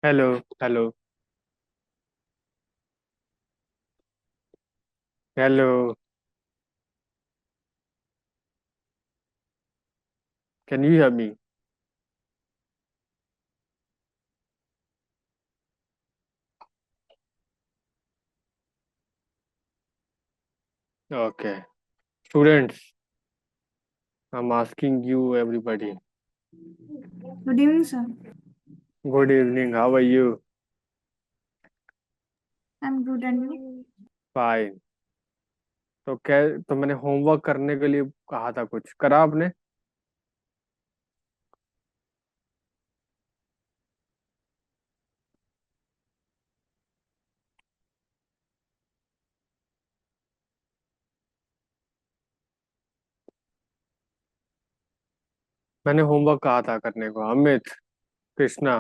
Hello. Hello. Hello. Can you hear me? Okay. Students, I am asking you everybody. Good evening sir. Good evening, how are you? I am good and you? Fine. तो मैंने homework करने के लिए कहा था, कुछ करा आपने? मैंने होमवर्क कहा था करने को। अमित, कृष्णा,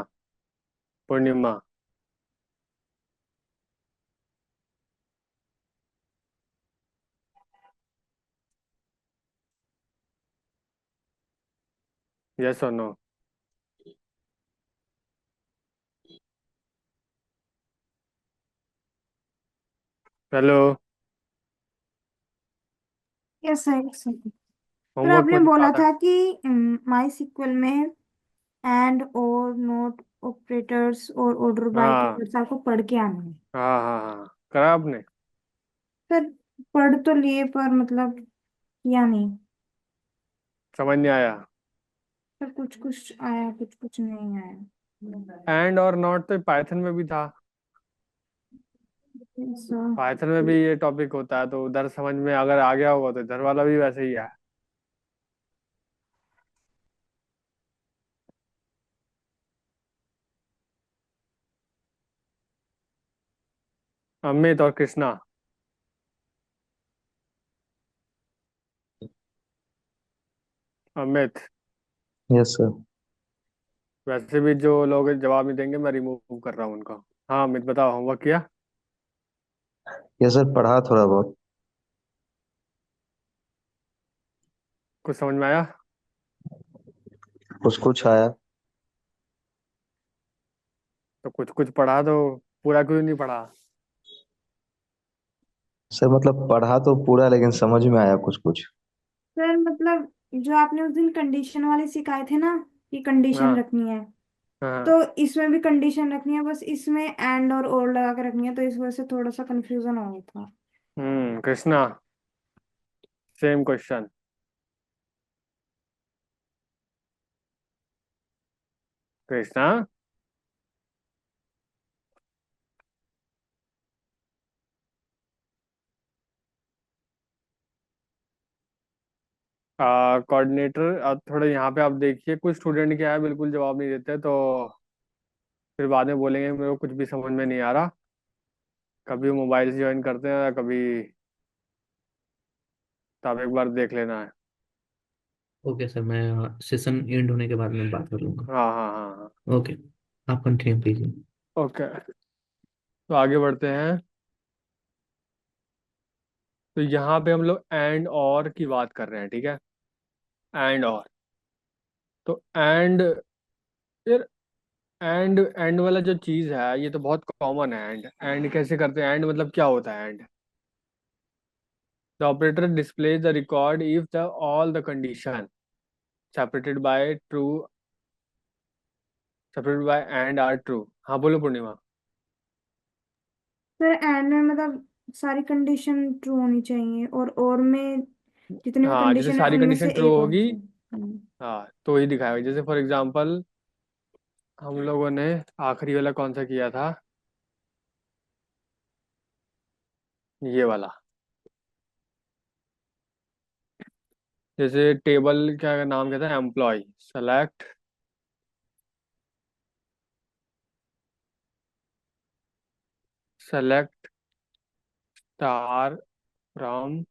पूर्णिमा। यस और no? Hello. Yes sir, yes sir. Sir homework आपने में कहा बोला था। था कि माई सीक्वल में एंड और नोट ऑपरेटर्स और ऑर्डर बाय हाँ कीवर्ड्स आपको पढ़ के आना है। हाँ हाँ हाँ, करा आपने? सर पढ़ तो लिए पर मतलब किया नहीं। समझ नहीं आया? सर कुछ कुछ आया, कुछ कुछ नहीं आया। एंड और नॉट तो पाइथन में भी था। सर पाइथन में भी ये टॉपिक होता है, तो उधर समझ में अगर आ गया होगा तो इधर वाला भी वैसे ही है। अमित और कृष्णा। अमित। Yes sir. वैसे भी जो लोग जवाब नहीं देंगे मैं रिमूव कर रहा हूँ उनको। हाँ अमित, बताओ, होमवर्क किया? यस सर, पढ़ा थोड़ा बहुत। कुछ समझ में आया? कुछ कुछ आया। तो कुछ कुछ पढ़ा तो पूरा क्यों नहीं पढ़ा? सर मतलब पढ़ा तो पूरा, लेकिन समझ में आया कुछ कुछ। सर मतलब जो आपने उस दिन कंडीशन वाले सिखाए थे ना, कि कंडीशन हाँ रखनी है, हाँ। तो इसमें भी कंडीशन रखनी है, बस इसमें एंड और लगा के रखनी है, तो इस वजह से थोड़ा सा कंफ्यूजन हो गया था। Krishna, same question. Krishna. Coordinator, अब थोड़े यहाँ पे आप देखिए, कुछ स्टूडेंट क्या है बिल्कुल जवाब नहीं देते, तो फिर बाद में बोलेंगे मेरे को कुछ भी समझ में नहीं आ रहा। कभी मोबाइल से ज्वाइन करते हैं, कभी। तो आप एक बार देख लेना है। ओके सर, मैं सेशन एंड होने के बाद में बात कर लूंगा। हाँ हाँ हाँ हाँ। ओके, आप कंटिन्यू कीजिए। ओके, तो आगे बढ़ते हैं। तो यहाँ पे हम लोग एंड और की बात कर रहे हैं, ठीक है? एंड और, तो एंड, फिर एंड एंड वाला जो चीज है ये तो बहुत कॉमन है। एंड एंड कैसे करते हैं? एंड मतलब क्या होता है and? The operator displays the record if the all the condition separated by true, separated by and are true. हाँ बोलो पूर्णिमा। सर एंड में मतलब सारी कंडीशन ट्रू होनी चाहिए, और में जितनी भी हाँ, जैसे कंडीशन है सारी उनमें कंडीशन से ट्रू एक होनी होगी। चाहिए। हाँ, तो ही दिखाएगा। जैसे फॉर एग्जांपल हम लोगों ने आखिरी वाला कौन सा किया था? ये वाला। जैसे टेबल क्या नाम कहता है? Employ. Select, select star from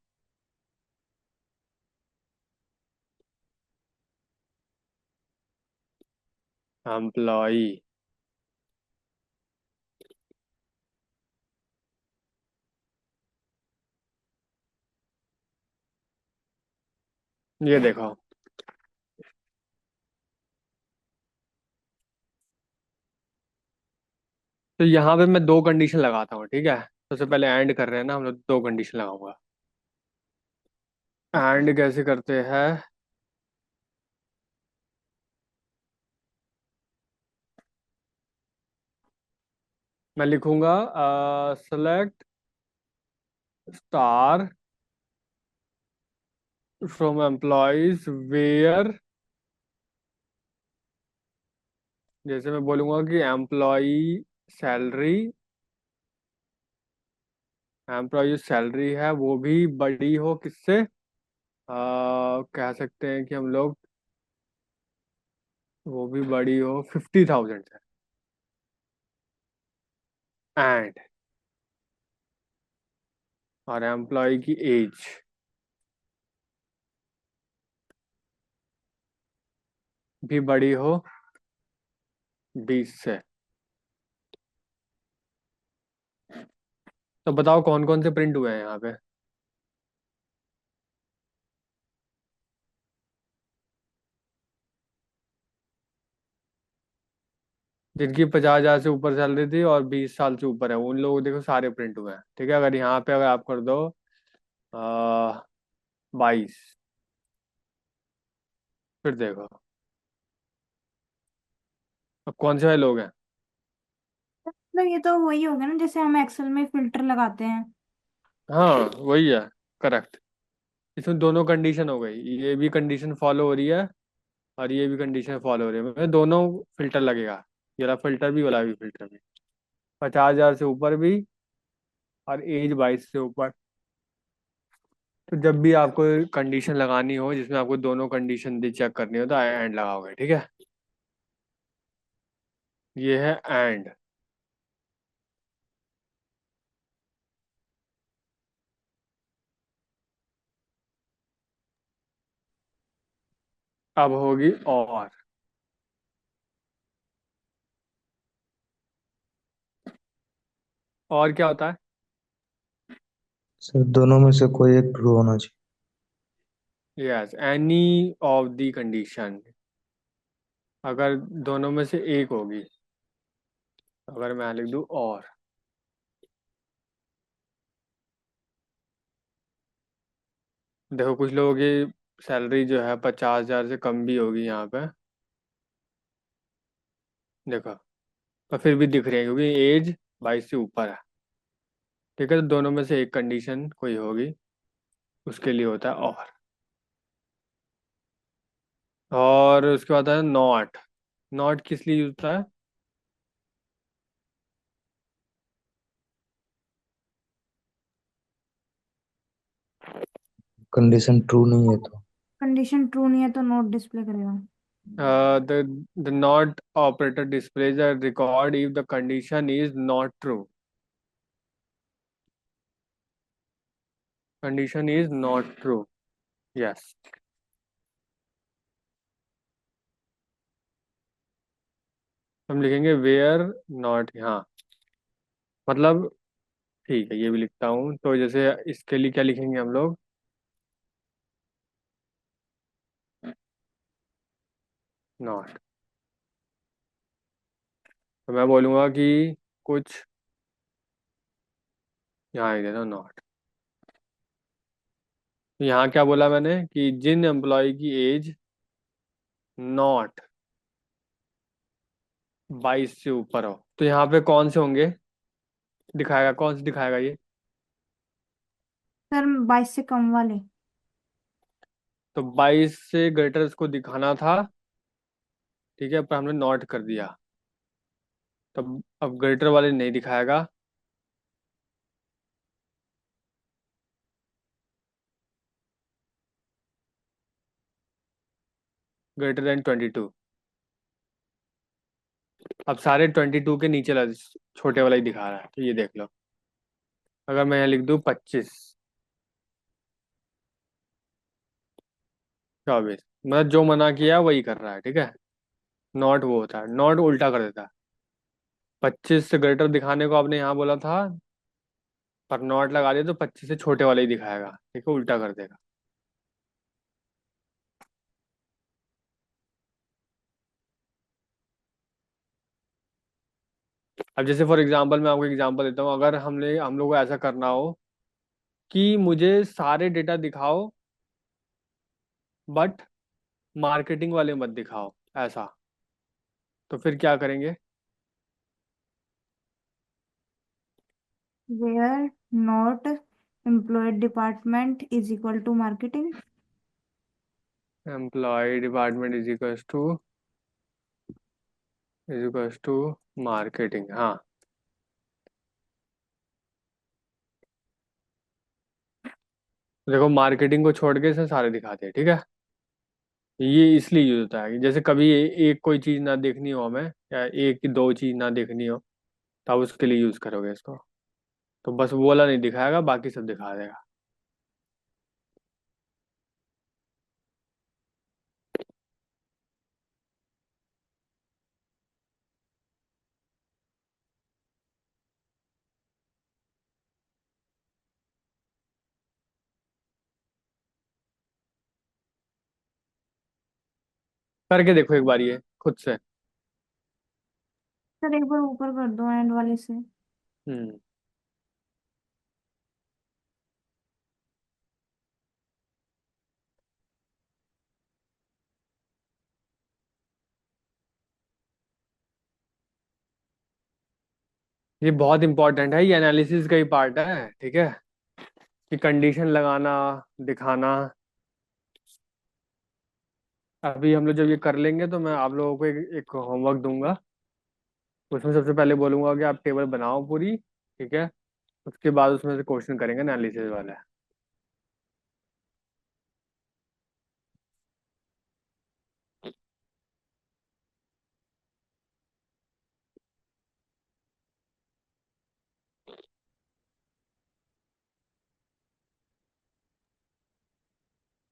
employ. ये देखो। तो यहाँ पे मैं दो कंडीशन लगाता हूँ, ठीक है। सबसे पहले एंड कर रहे हैं ना हम लोग, दो कंडीशन लगाऊंगा। एंड कैसे करते हैं? मैं लिखूंगा select star from employees where, जैसे मैं बोलूंगा कि एम्प्लॉय सैलरी है वो भी बड़ी हो किससे, कह सकते हैं कि हम लोग वो भी बड़ी हो 50,000 से। एंड और एम्प्लॉय की एज भी बड़ी हो 20 से। तो बताओ कौन कौन से प्रिंट हुए हैं यहाँ पे? जिनकी 50,000 से ऊपर सैलरी थी और 20 साल से ऊपर है उन लोगों को देखो सारे प्रिंट हुए हैं, ठीक है। अगर यहाँ पे अगर आप कर दो 22, फिर देखो अब कौन से वाले लोग हैं। मतलब ये तो वही होगा ना, जैसे हम एक्सेल में फिल्टर लगाते हैं। हाँ वही है, करेक्ट। इसमें दोनों कंडीशन हो गई, ये भी कंडीशन फॉलो हो रही है और ये भी कंडीशन फॉलो हो रही है, मतलब दोनों फिल्टर लगेगा। ये वाला फिल्टर भी, वाला भी फिल्टर भी, 50,000 से ऊपर भी और एज 22 से ऊपर। तो जब भी आपको कंडीशन लगानी हो जिसमें आपको दोनों कंडीशन भी चेक करनी हो तो एंड लगाओगे, ठीक है। ये है एंड। अब होगी और क्या होता है? सर दोनों में से कोई एक ट्रू होना चाहिए। Yes, any of the condition, अगर दोनों में से एक होगी। अगर मैं लिख दूं और, देखो कुछ लोगों की सैलरी जो है 50,000 से कम भी होगी यहाँ पे, देखो, पर फिर भी दिख रही है क्योंकि एज 22 से ऊपर है, ठीक है। तो दोनों में से एक कंडीशन कोई होगी, उसके लिए होता है और उसके बाद है नॉट। नॉट किस लिए यूज होता है? कंडीशन ट्रू नहीं है तो, कंडीशन ट्रू नहीं है तो नोट डिस्प्ले करेगा। The not operator displays a record if the condition is not true. Condition is not true. Yes. हम लिखेंगे where not, हाँ, मतलब ठीक है, ये भी लिखता हूँ। तो जैसे इसके लिए क्या लिखेंगे हम लोग? नॉट। तो मैं बोलूँगा कि कुछ यहाँ ही देना नॉट। यहाँ क्या बोला मैंने कि जिन एम्प्लॉय की एज नॉट 22 से ऊपर हो, तो यहाँ पे कौन से होंगे दिखाएगा, कौन से दिखाएगा ये? सर 22 से कम वाले। तो 22 से ग्रेटर इसको दिखाना था, ठीक है, पर हमने नॉट कर दिया। तब अब ग्रेटर वाले नहीं दिखाएगा। Greater than 22। अब सारे 22 के नीचे छोटे वाला ही दिखा रहा है, तो ये देख लो। अगर मैं यहाँ लिख दूँ 25, 24, मतलब जो मना किया वही कर रहा है, ठीक है। नॉट वो होता है, नॉट उल्टा कर देता है। 25 से ग्रेटर दिखाने को आपने यहाँ बोला था, पर नॉट लगा दिया तो 25 से छोटे वाले ही दिखाएगा, ठीक है, उल्टा कर देगा। अब जैसे फॉर एग्जांपल मैं आपको एग्जांपल देता हूँ, अगर हम लोग को ऐसा करना हो कि मुझे सारे डेटा दिखाओ बट मार्केटिंग वाले मत दिखाओ, ऐसा, तो फिर क्या करेंगे? Where not employed department is equal to marketing. Employ department is equals to marketing, हाँ। देखो मार्केटिंग को छोड़ के इसे सारे दिखाते हैं, ठीक है। ये इसलिए यूज होता है कि जैसे कभी एक कोई चीज ना देखनी हो हमें, या एक दो चीज ना देखनी हो, तब उसके लिए यूज करोगे इसको। तो बस वो वाला नहीं दिखाएगा, बाकी सब दिखा देगा। करके देखो एक बार ये खुद से। सर एक बार ऊपर कर दो एंड वाले से। हम्म। ये बहुत इंपॉर्टेंट है, ये एनालिसिस का ही पार्ट है, ठीक है, कि कंडीशन लगाना, दिखाना। अभी हम लोग जब ये कर लेंगे तो मैं आप लोगों को एक होमवर्क दूंगा। उसमें सबसे पहले बोलूंगा कि आप टेबल बनाओ पूरी, ठीक है। उसके बाद उसमें से क्वेश्चन करेंगे एनालिसिस वाला।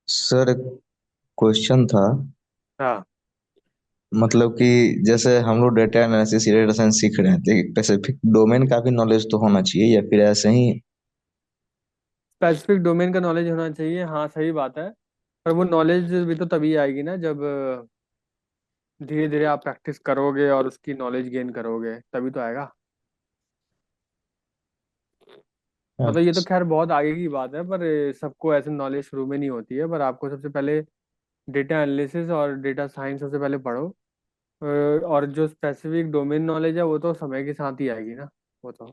सर एक क्वेश्चन था। हाँ। मतलब कि जैसे हम लोग डेटा एनालिसिस डेटा साइंस सीख रहे हैं तो एक स्पेसिफिक डोमेन का भी नॉलेज तो होना चाहिए या फिर ऐसे ही। स्पेसिफिक डोमेन का नॉलेज होना चाहिए, हाँ सही बात है। पर वो नॉलेज भी तो तभी आएगी ना जब धीरे धीरे आप प्रैक्टिस करोगे और उसकी नॉलेज गेन करोगे, तभी तो आएगा। मतलब ये तो अच्छा। खैर बहुत आगे की बात है, पर सबको ऐसे नॉलेज शुरू में नहीं होती है। पर आपको सबसे पहले डेटा एनालिसिस और डेटा साइंस सबसे पहले पढ़ो। और जो स्पेसिफिक डोमेन नॉलेज है वो तो समय के साथ ही आएगी ना। वो तो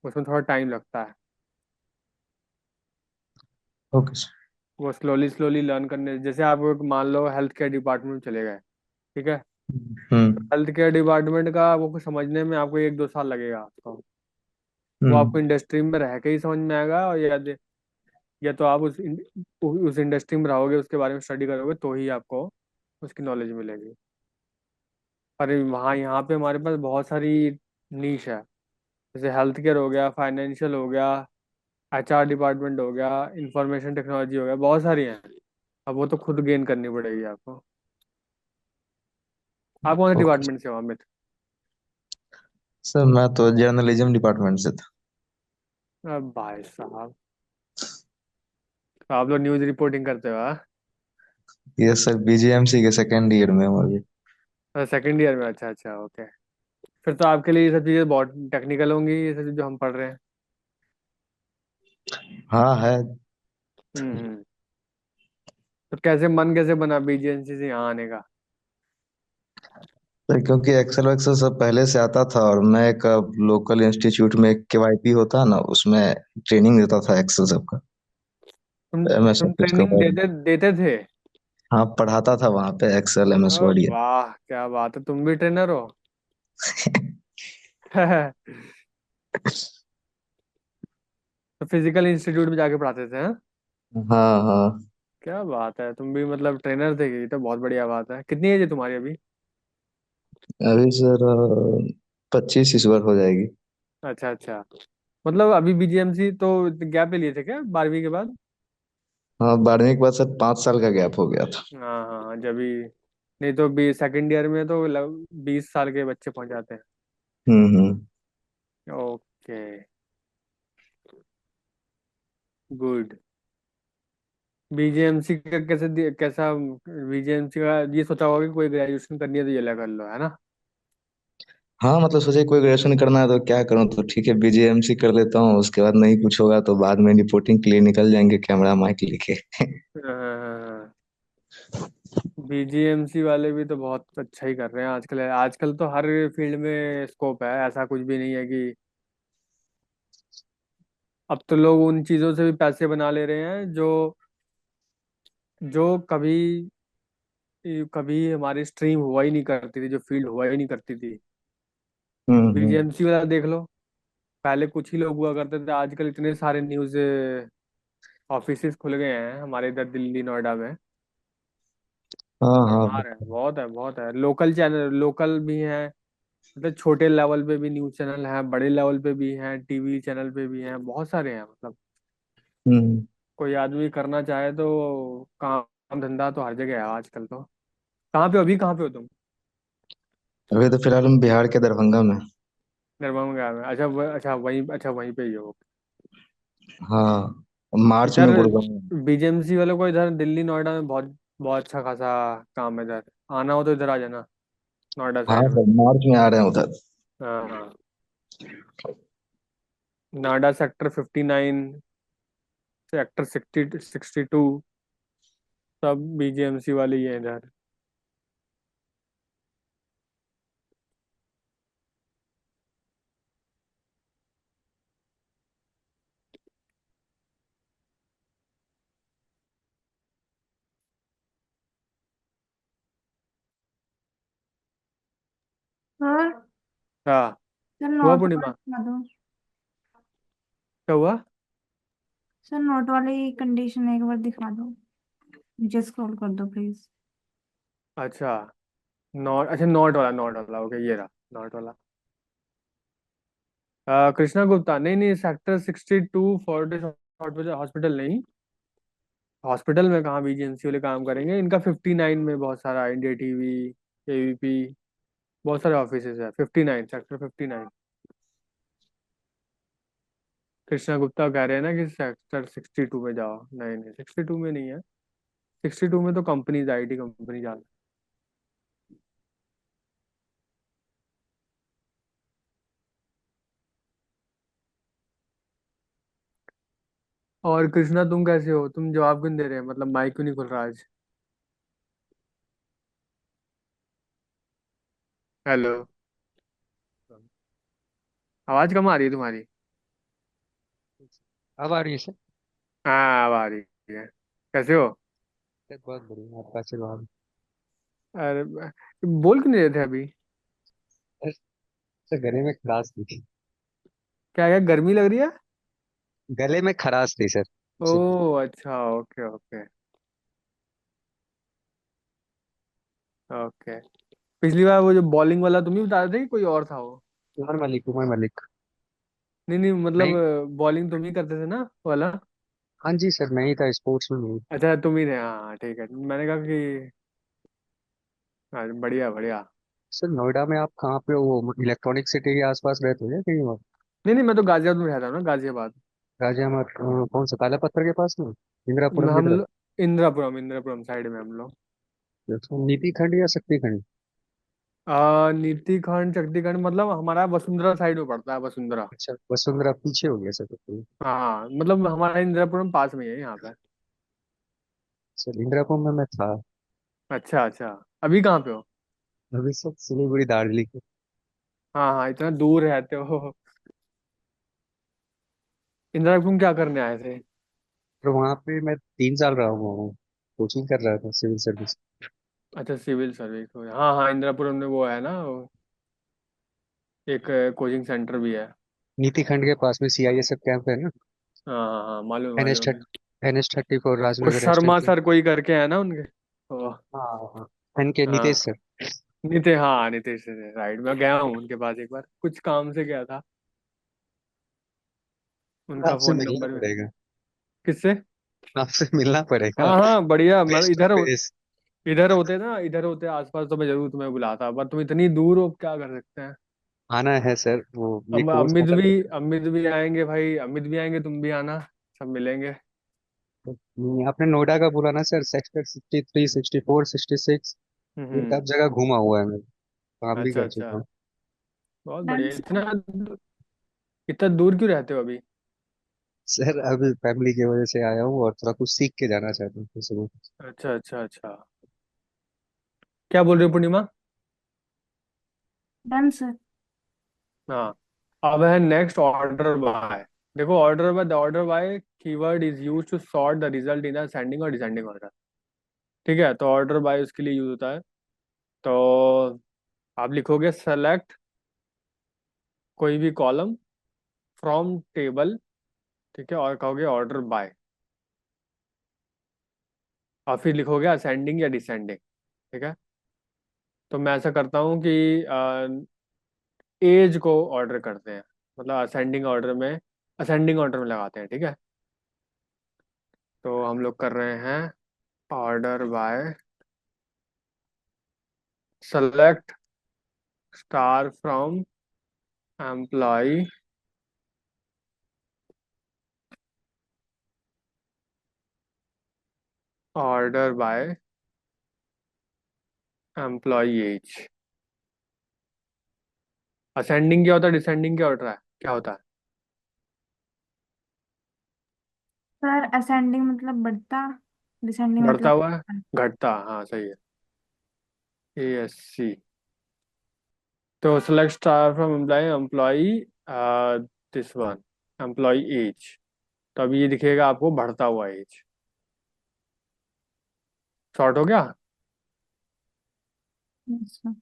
उसमें थोड़ा टाइम लगता है। Okay sir. वो स्लोली स्लोली लर्न करने, जैसे आप मान लो हेल्थ केयर डिपार्टमेंट में चले गए, ठीक है। हम्म। हेल्थ केयर डिपार्टमेंट का वो कुछ समझने में आपको एक दो साल लगेगा तो वो आपको हम्म। इंडस्ट्री में रह के ही समझ में आएगा। और या तो आप उस इंडस्ट्री में रहोगे, उसके बारे में स्टडी करोगे, तो ही आपको उसकी नॉलेज मिलेगी। पर वहाँ यहाँ पे हमारे पास बहुत सारी नीश है। जैसे हेल्थ केयर हो गया, फाइनेंशियल हो गया, एचआर डिपार्टमेंट हो गया, इंफॉर्मेशन टेक्नोलॉजी हो गया, बहुत सारी हैं। अब वो तो खुद गेन करनी पड़ेगी आपको। आप कौन से ओके डिपार्टमेंट से हो अमित? सर मैं तो जर्नलिज्म डिपार्टमेंट से था। अब भाई साहब, तो आप लोग न्यूज़ रिपोर्टिंग करते हो, हाँ? ये सर बीजीएमसी के सेकेंड ईयर में हूँ अभी। सेकेंड ईयर में, अच्छा अच्छा, ओके। फिर तो आपके लिए ये सब चीज़ें बहुत टेक्निकल होंगी, ये सब जो हम पढ़ रहे हैं। हाँ है। हम्म। तो कैसे मन कैसे बना बीजेएनसी से यहाँ आने का? सर क्योंकि एक्सेल वक्सेल सब पहले से आता था और मैं एक लोकल इंस्टीट्यूट में केवाईपी होता है ना उसमें ट्रेनिंग देता था एक्सेल सबका। मैं तुम सब कुछ ट्रेनिंग करवा। देते देते थे? हाँ पढ़ाता था वहाँ पे एक्सेल एमएस वर्ड ये। वाह क्या बात है, तुम भी ट्रेनर हो। तो फिजिकल इंस्टीट्यूट में जाके पढ़ाते थे, हाँ? हाँ हाँ। क्या बात है, तुम भी मतलब ट्रेनर थे? ये तो बहुत बढ़िया बात है। कितनी एज है तुम्हारी अभी? अभी सर 25 इस बार हो जाएगी। अच्छा अच्छा। मतलब अभी बीजीएमसी तो गैप ले लिए थे क्या 12वीं के बाद? हाँ 12वीं के बाद सर 5 साल का गैप हो गया था। हाँ हाँ, जब भी नहीं तो बी सेकेंड ईयर में तो 20 साल के बच्चे पहुंच जाते हैं। हम्म। Okay, good. बीजेएमसी का कैसा? बीजेएमसी का ये सोचा होगा कि कोई ग्रेजुएशन करनी है तो ये लगा कर लो, है ना? हाँ मतलब सोचे कोई ग्रेजुएशन करना है तो क्या करूँ, तो ठीक है बीजेएमसी कर लेता हूँ, उसके बाद नहीं कुछ होगा तो बाद में रिपोर्टिंग के लिए निकल जाएंगे कैमरा माइक लेके। बीजीएमसी वाले भी तो बहुत अच्छा ही कर रहे हैं आजकल। आजकल तो हर फील्ड में स्कोप है, ऐसा कुछ भी नहीं है कि। अब तो लोग उन चीजों से भी पैसे बना ले रहे हैं जो जो कभी कभी हमारी स्ट्रीम हुआ ही नहीं करती थी, जो फील्ड हुआ ही नहीं करती थी। हम्म। बीजीएमसी वाला देख लो, पहले कुछ ही लोग हुआ करते थे, आजकल इतने सारे न्यूज ऑफिसेस खुल गए हैं हमारे इधर दिल्ली नोएडा में। हाँ हाँ। मार है, बहुत है, बहुत है। लोकल चैनल, लोकल भी हैं, मतलब छोटे लेवल पे भी न्यूज चैनल हैं, बड़े लेवल पे भी हैं, टीवी चैनल पे भी हैं, बहुत सारे हैं मतलब। हम्म। कोई आदमी करना चाहे तो काम धंधा तो हर जगह है आजकल तो। कहाँ पे हो अभी, कहाँ पे हो तुम? अभी तो फिलहाल हम बिहार के दरभंगा में। दरभंगा में? अच्छा अच्छा वहीं, अच्छा वहीं पे ही हो। हाँ, मार्च इधर में गुड़गांव। बीजेएमसी वालों को इधर दिल्ली नोएडा में बहुत बहुत अच्छा खासा काम है इधर। आना हो तो इधर आ जाना, नोएडा हाँ साइड में। सर, मार्च में आ रहे हैं उधर। हाँ, नोएडा सेक्टर 59, सेक्टर 62, सब बीजेएमसी वाले ही हैं इधर। सर। हाँ। सर हुआ नोट वाला पूर्णिमा? दिखा दो। क्या हुआ? सर नोट वाली कंडीशन एक बार दिखा दो। नीचे स्क्रॉल कर दो प्लीज। अच्छा, नॉट, अच्छा नॉट वाला, नॉट वाला, ओके ये रहा नॉट वाला। कृष्णा गुप्ता, नहीं नहीं, सेक्टर 62 फोर्टिस हॉस्पिटल नहीं। हॉस्पिटल में कहाँ बीजीएमसी वाले काम करेंगे, इनका 59 में बहुत सारा, इंडिया टीवी, एबीपी, बहुत सारे ऑफिसेज है। 59, सेक्टर 59। कृष्णा गुप्ता कह रहे हैं ना कि सेक्टर 62 में जाओ, नहीं नहीं 62 में नहीं है। 62 में तो कंपनीज, आईटी कंपनी जा। और कृष्णा तुम कैसे हो? तुम जवाब क्यों नहीं दे रहे हैं, मतलब माइक क्यों नहीं खुल रहा आज? हेलो, आवाज कम आ रही है तुम्हारी। अब आ रही है सर। हाँ अब आ रही है। कैसे हो? सर बहुत बढ़िया, आपका आशीर्वाद। अरे बोल क्यों नहीं रहे थे अभी? सर सर, गले में खराश थी। क्या क्या गर्मी लग रही है? गले में खराश थी सर। जी। ओह अच्छा, ओके ओके ओके। पिछली बार वो जो बॉलिंग वाला तुम ही बता रहे थे कि कोई और था वो? उमर मलिक, उमर मलिक। नहीं नहीं, मतलब नहीं। बॉलिंग तुम ही करते थे ना वाला? हाँ जी सर, मैं ही था स्पोर्ट्स में नहीं। अच्छा तुम ही थे, हाँ ठीक है। मैंने कहा कि हाँ, बढ़िया बढ़िया। सर नोएडा में आप कहाँ पे हो, वो इलेक्ट्रॉनिक सिटी के आसपास रहते हो या कहीं और? नहीं नहीं, मैं तो गाजियाबाद में रहता हूँ ना, गाजियाबाद। गाजियाबाद कौन सा, काला पत्थर के पास में? इंदिरापुरम की हम तरफ? लोग इंदिरापुरम, इंदिरापुरम साइड में हम लोग। तो नीति खंड या शक्ति खंड? नीति खंड शक्ति खंड मतलब हमारा वसुंधरा साइड में पड़ता है, वसुंधरा। अच्छा, वसुंधरा पीछे हो गया सर तो। हाँ मतलब हमारा इंदिरापुरम पास में ही है यहाँ पे। सर इंदिरापुरम में मैं था। अच्छा अच्छा। अभी कहाँ पे हो? अभी सर सिलीगुड़ी दार्जिलिंग। हाँ हाँ, इतना दूर रहते हो। इंदिरापुरम क्या करने आए थे? तो वहाँ पे मैं 3 साल रहा हूँ, कोचिंग कर रहा था सिविल सर्विस। अच्छा सिविल सर्विस हो, हाँ हाँ, इंदिरापुरम में वो है ना, एक कोचिंग सेंटर भी है। नीति खंड के पास में सीआईएसएफ कैंप है ना। हाँ हाँ हाँ, मालूम है, एनएच मालूम है। NH 34 वो राजनगर शर्मा एक्सटेंशन। सर कोई करके है ना उनके। ओ, हाँ हाँ। एनके नीतीश हाँ सर। हाँ नीतीश से राइट, मैं गया हूँ उनके पास एक बार, कुछ काम से गया था। उनका आपसे फोन मिलना नंबर भी। पड़ेगा। किससे? आपसे मिलना पड़ेगा। हाँ हाँ बढ़िया, मैं फेस टू इधर फेस। इधर होते ना, इधर होते आसपास तो मैं जरूर तुम्हें बुलाता, पर तुम इतनी दूर हो, क्या कर सकते हैं। आना है सर, वो ये अब कोर्स खत्म। अमित भी आएंगे भाई, अमित भी आएंगे, तुम भी आना, सब मिलेंगे। आपने नोएडा का बोला ना सर, सेक्टर 63 64 66। ये हम्म। सब जगह घूमा हुआ है मैं, काम भी अच्छा कर अच्छा। चुका हूँ। बहुत डन बढ़िया। सर। इतना दूर क्यों रहते हो अभी? सर अभी फैमिली की वजह से आया हूँ और थोड़ा कुछ सीख के जाना चाहता हूँ तो अच्छा अच्छा अच्छा। क्या बोल रही हो पूर्णिमा? Done sir. हाँ। अब है नेक्स्ट ऑर्डर बाय। देखो order by, the order by keyword is use to sort the result in ascending और डिसेंडिंग ऑर्डर। ठीक है, तो ऑर्डर बाय उसके लिए यूज होता है। तो आप लिखोगे सेलेक्ट कोई भी कॉलम फ्रॉम टेबल, ठीक है, और कहोगे ऑर्डर बाय, और फिर लिखोगे असेंडिंग या डिसेंडिंग। ठीक है, तो मैं ऐसा करता हूँ कि एज को ऑर्डर करते हैं, मतलब असेंडिंग ऑर्डर में लगाते हैं। ठीक है, तो हम लोग कर रहे हैं order by select star from employ order by employ age. Ascending क्या होता है, डिसेंडिंग क्या होता है, क्या होता है? सर असेंडिंग मतलब बढ़ता, डिसेंडिंग बढ़ता मतलब हुआ है, घटता, हाँ सही है। A S C. तो select star from employee this one employee age. तो अभी ये दिखेगा आपको बढ़ता हुआ एज। शॉर्ट हो गया। अच्छा। तो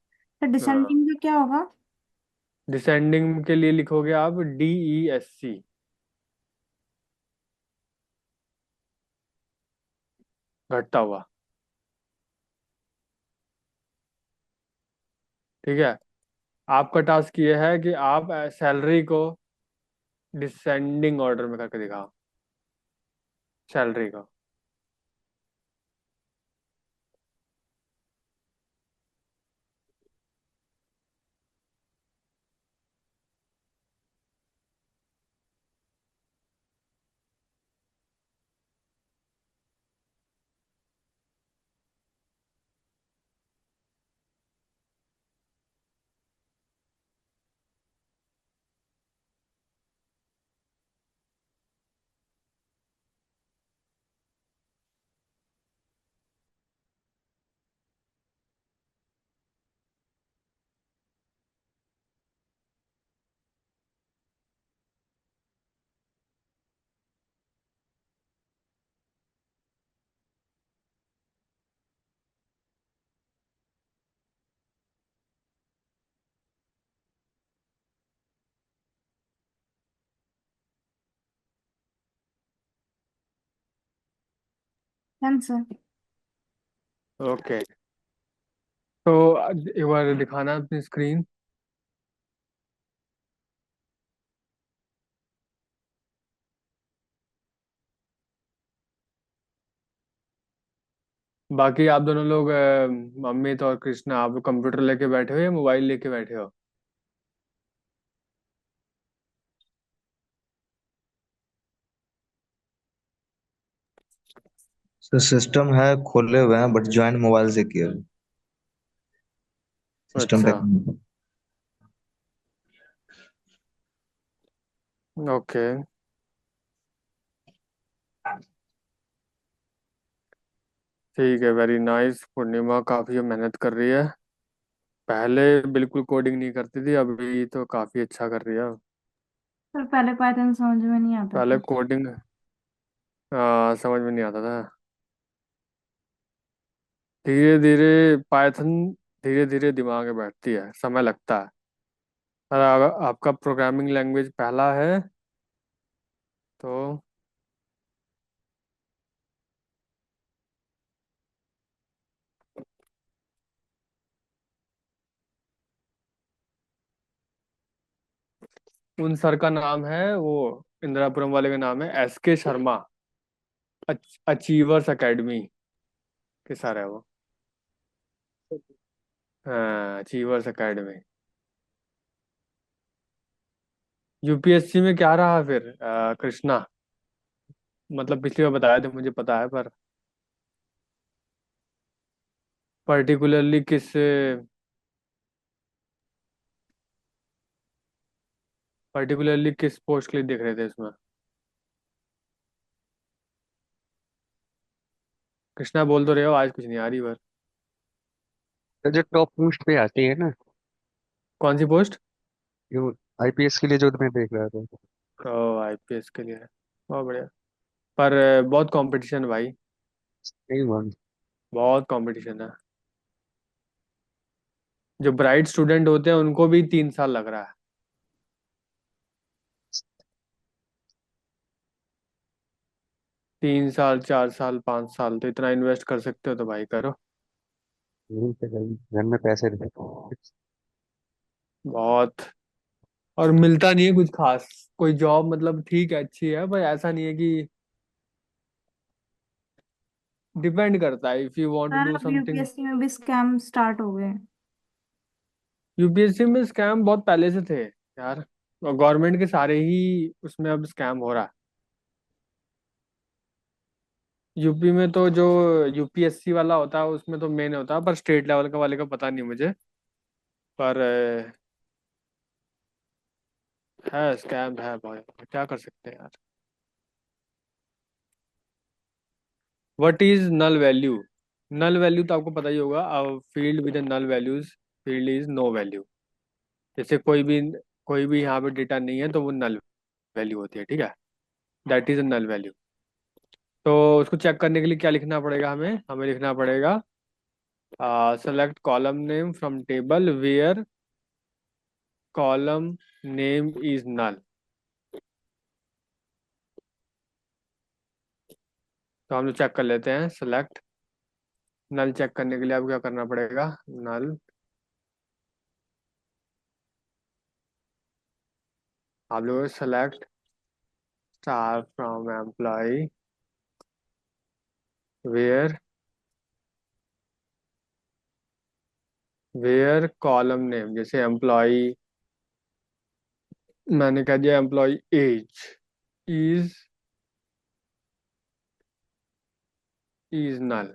हाँ, डिसेंडिंग का क्या होगा? डिसेंडिंग के लिए लिखोगे आप डी ई एस सी, घटता हुआ। ठीक है, आपका टास्क ये है कि आप सैलरी को डिसेंडिंग ऑर्डर में करके दिखाओ, सैलरी को। Done sir. ओके, तो एक बार दिखाना अपनी स्क्रीन। बाकी आप दोनों लोग अमित और कृष्णा, आप कंप्यूटर लेके बैठे हो या मोबाइल लेके बैठे हो? सर सिस्टम है खोले हुए हैं बट ज्वाइन मोबाइल से किया सिस्टम पे। अच्छा, ओके, ठीक है, वेरी नाइस। पूर्णिमा काफी मेहनत कर रही है। पहले बिल्कुल कोडिंग नहीं करती थी, अभी तो काफी अच्छा कर रही है। सर पहले पाइथन समझ में नहीं आता पहले था। कोडिंग समझ में नहीं आता था। धीरे धीरे पाइथन धीरे धीरे दिमाग में बैठती है, समय लगता है। और अगर आपका प्रोग्रामिंग लैंग्वेज पहला है तो उन सर का नाम है, वो इंदिरापुरम वाले का नाम है एस के शर्मा। अचीवर्स एकेडमी के सर है वो। हाँ, अचीवर्स एकेडमी। यूपीएससी में क्या रहा फिर कृष्णा? मतलब पिछली बार बताया था मुझे पता है, पर पर्टिकुलरली किस पर्टिकुलरली किस पोस्ट के लिए देख रहे थे इसमें? कृष्णा बोल तो रहे हो, आज कुछ नहीं आ रही पर। तो जो टॉप पोस्ट पे आती है ना, कौन सी पोस्ट? जो आईपीएस के लिए जो मैं देख रहा था। ओ, आईपीएस के लिए है। बहुत बढ़िया। पर बहुत कंपटीशन है भाई। नहीं वन। बहुत कंपटीशन है। जो ब्राइट स्टूडेंट होते हैं उनको भी 3 साल लग रहा है। 3 साल, 4 साल, 5 साल, तो इतना इन्वेस्ट कर सकते हो तो भाई करो। यहीं पे घर में पैसे रहे। बहुत। और मिलता नहीं है कुछ खास। कोई जॉब मतलब ठीक है, अच्छी है, पर ऐसा नहीं है कि। डिपेंड करता है, if you want to sir do अब समथिंग। यूपीएससी में भी स्कैम स्टार्ट हो गए। यूपीएससी में स्कैम बहुत पहले से थे यार। और गवर्नमेंट के सारे ही उसमें अब स्कैम हो रहा है। यूपी में तो जो यूपीएससी वाला होता है उसमें तो मेन होता है, पर स्टेट लेवल का वाले का पता नहीं मुझे। पर है, स्कैम है भाई। क्या कर सकते हैं यार। What is null value? Null value तो आपको पता ही होगा। Field with null values, field is no value. जैसे कोई भी यहाँ पे डेटा नहीं है तो वो नल वैल्यू होती है, ठीक है। That is a null value. तो उसको चेक करने के लिए क्या लिखना पड़ेगा हमें? हमें लिखना पड़ेगा select column name from table where column name is null. तो हम लोग चेक कर लेते हैं। सेलेक्ट नल चेक करने के लिए अब क्या करना पड़ेगा? नल। आप लोग select star from employ where column name, जैसे एम्प्लॉय, मैंने कह दिया एम्प्लॉय एज इज नल।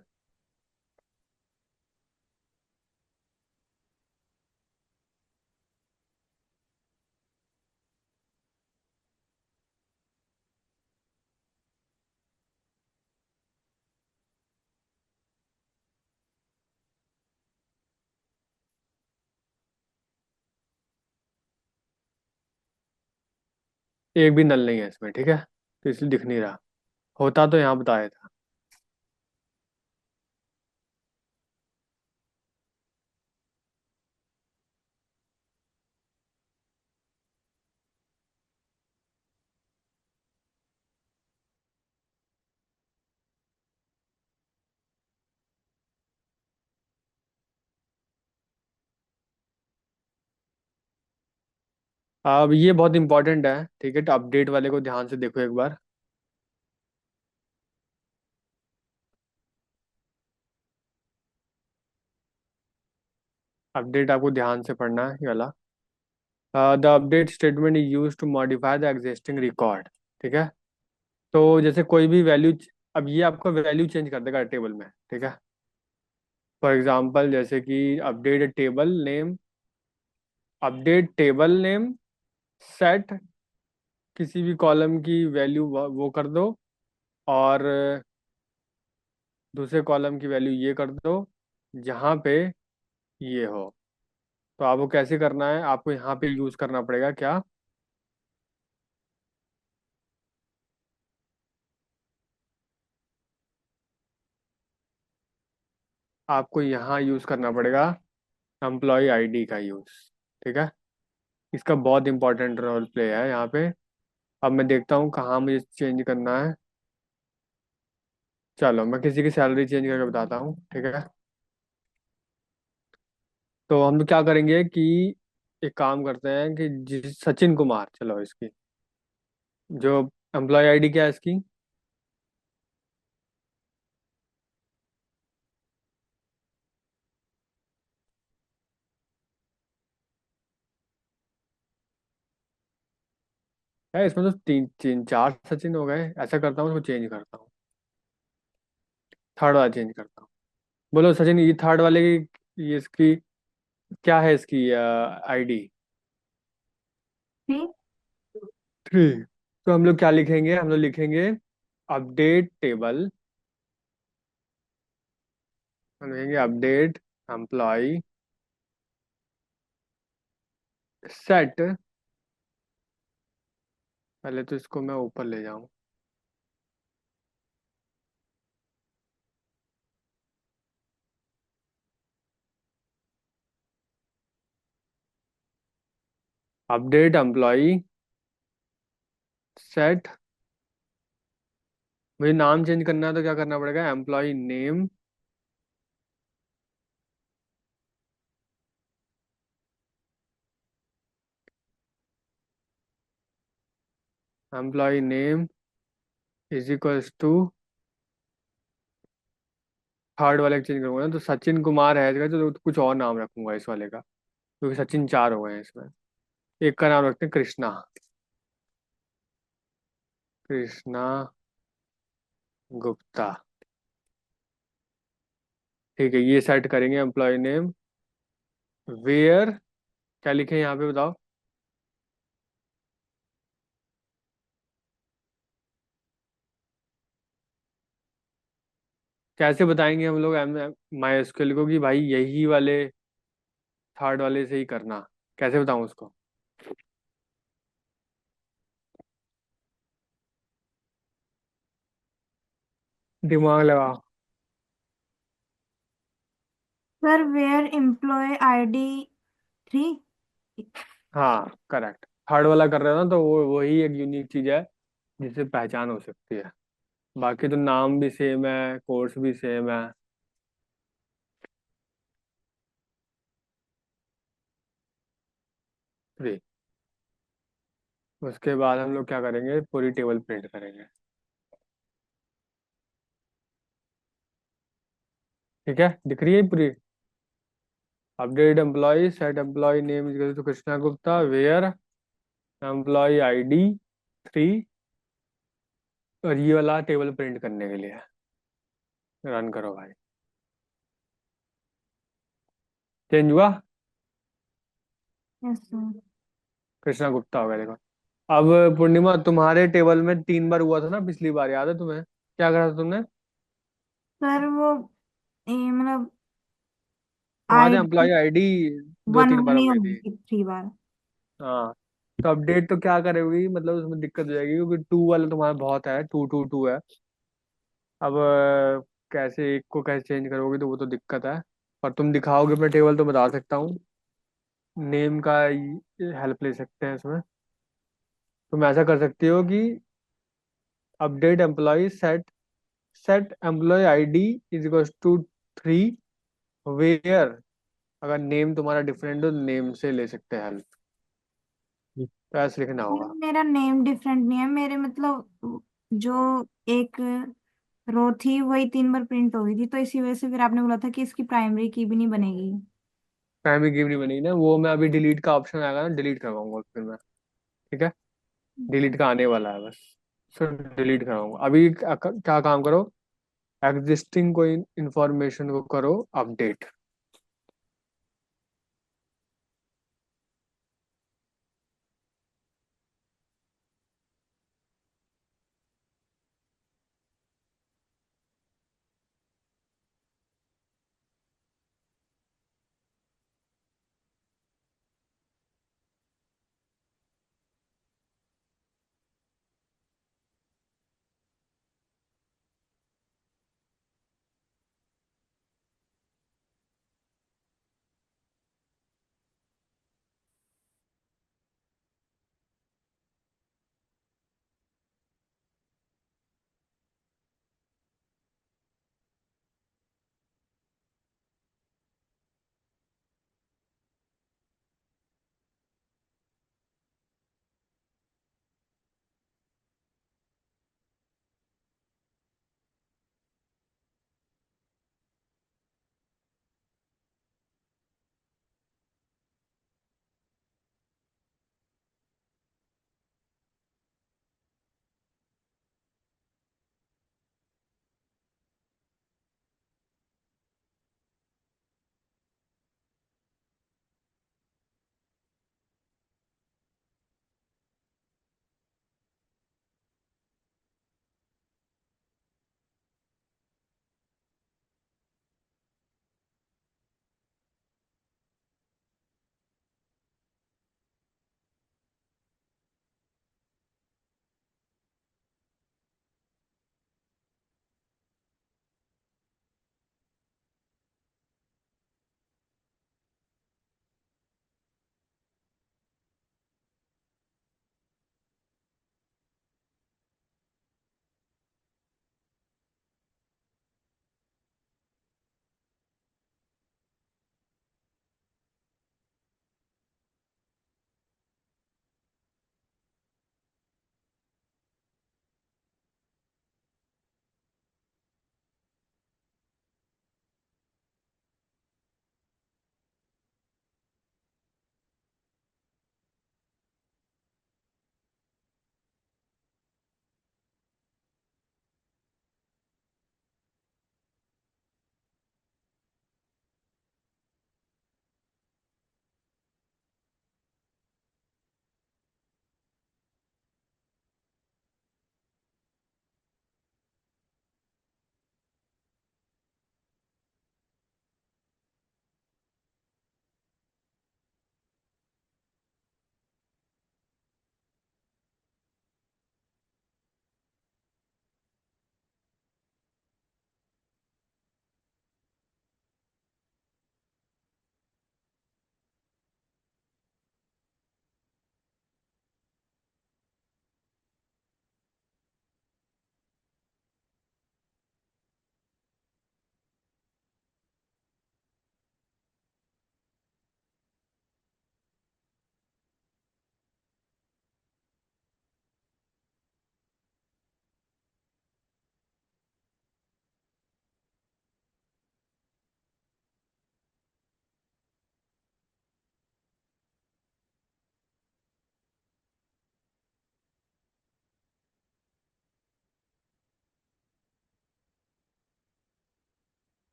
एक भी नल नहीं है इसमें, ठीक है। तो इसलिए दिख नहीं रहा। होता तो यहाँ बताया था। अब ये बहुत इंपॉर्टेंट है, ठीक है। तो अपडेट वाले को ध्यान से देखो एक बार। अपडेट आपको ध्यान से पढ़ना है, ये वाला। The update statement is use to modify the existing record, ठीक है। तो जैसे कोई भी वैल्यू, अब ये आपका वैल्यू चेंज कर देगा टेबल में, ठीक है। फॉर एग्जांपल जैसे कि अपडेट टेबल नेम सेट किसी भी कॉलम की वैल्यू वो कर दो, और दूसरे कॉलम की वैल्यू ये कर दो जहाँ पे ये हो। तो आपको कैसे करना है? आपको यहाँ पे यूज करना पड़ेगा क्या? आपको यहाँ यूज करना पड़ेगा एम्प्लॉय आईडी का यूज, ठीक है। इसका बहुत इंपॉर्टेंट रोल प्ले है यहाँ पे। अब मैं देखता हूँ कहाँ मुझे चेंज करना है। चलो मैं किसी की सैलरी चेंज करके बताता हूँ, ठीक है। तो हम लोग क्या करेंगे कि एक काम करते हैं कि जिस सचिन कुमार, चलो इसकी जो एम्प्लॉय आईडी क्या है इसकी? है इसमें तो तीन तीन चार सचिन हो गए। ऐसा करता हूँ, उसको चेंज करता हूँ। थर्ड वाला चेंज करता हूँ। बोलो सचिन, ये थर्ड वाले की, ये इसकी क्या है, इसकी आईडी? ठीक। थ्री। तो हम लोग क्या लिखेंगे, हम लोग लिखेंगे अपडेट टेबल, हम लिखेंगे अपडेट एम्प्लॉय सेट। पहले तो इसको मैं ऊपर ले जाऊं। अपडेट एम्प्लॉय सेट, मुझे नाम चेंज करना है तो क्या करना पड़ेगा, employ name, employ name is equals to, third वाले चेंज करूंगा ना, तो सचिन कुमार है इसका, तो कुछ और नाम रखूंगा इस वाले का, क्योंकि सचिन चार हो गए हैं इसमें। एक का नाम रखते हैं कृष्णा, कृष्णा गुप्ता। ठीक है, ये सेट करेंगे एम्प्लॉय नेम। वेयर, क्या लिखें यहाँ पे बताओ। कैसे बताएंगे हम लोग माई एसक्यूएल को कि भाई यही वाले थर्ड वाले से ही करना, कैसे बताऊं उसको। दिमाग लगा। Sir where employ ID 3। हाँ करेक्ट, थर्ड वाला कर रहे हो ना, तो वो वही एक यूनिक चीज है जिससे पहचान हो सकती है। बाकी तो नाम भी सेम है, कोर्स भी सेम है। फ्री। उसके बाद हम लोग क्या करेंगे, पूरी टेबल प्रिंट करेंगे। ठीक है, दिख रही है पूरी। Update employ set employ name is to Krishna Gupta, where employ ID 3, और ये वाला टेबल प्रिंट करने के लिए रन करो भाई। चेंज हुआ, यस सर। कृष्णा गुप्ता हो गया देखो। अब पूर्णिमा, तुम्हारे टेबल में 3 बार हुआ था ना पिछली बार, याद है तुम्हें, क्या करा था तुमने। सर वो मतलब तुम्हारे आईडी एम्प्लॉय आईडी दो वन तीन बार वन हो ही गई होगी थी। 3 बार। हाँ, तो अपडेट तो क्या करेगी, मतलब उसमें दिक्कत हो जाएगी क्योंकि टू वाला तुम्हारा बहुत है, टू टू टू है। अब कैसे एक को कैसे चेंज करोगे, तो वो तो दिक्कत है। और तुम दिखाओगे अपना टेबल तो बता सकता हूँ, नेम का हेल्प ले सकते हैं इसमें। तुम ऐसा कर सकती हो कि update employ set, set employ ID is equal to 3, where, अगर नेम तुम्हारा डिफरेंट हो तो नेम से ले सकते हैं हेल्प। तो ऐसे लिखना सर होगा। मेरा नेम डिफरेंट नहीं है, मेरे मतलब जो एक रो थी वही 3 बार प्रिंट हो गई थी, तो इसी वजह से फिर आपने बोला था कि इसकी प्राइमरी की भी नहीं बनेगी। प्राइमरी की नहीं बनेगी ना, वो मैं अभी डिलीट का ऑप्शन आएगा ना, डिलीट करवाऊंगा फिर मैं। ठीक है, डिलीट का आने वाला है बस, सिर्फ डिलीट कराऊंगा अभी। क्या काम करो, एग्जिस्टिंग कोई इंफॉर्मेशन को करो अपडेट।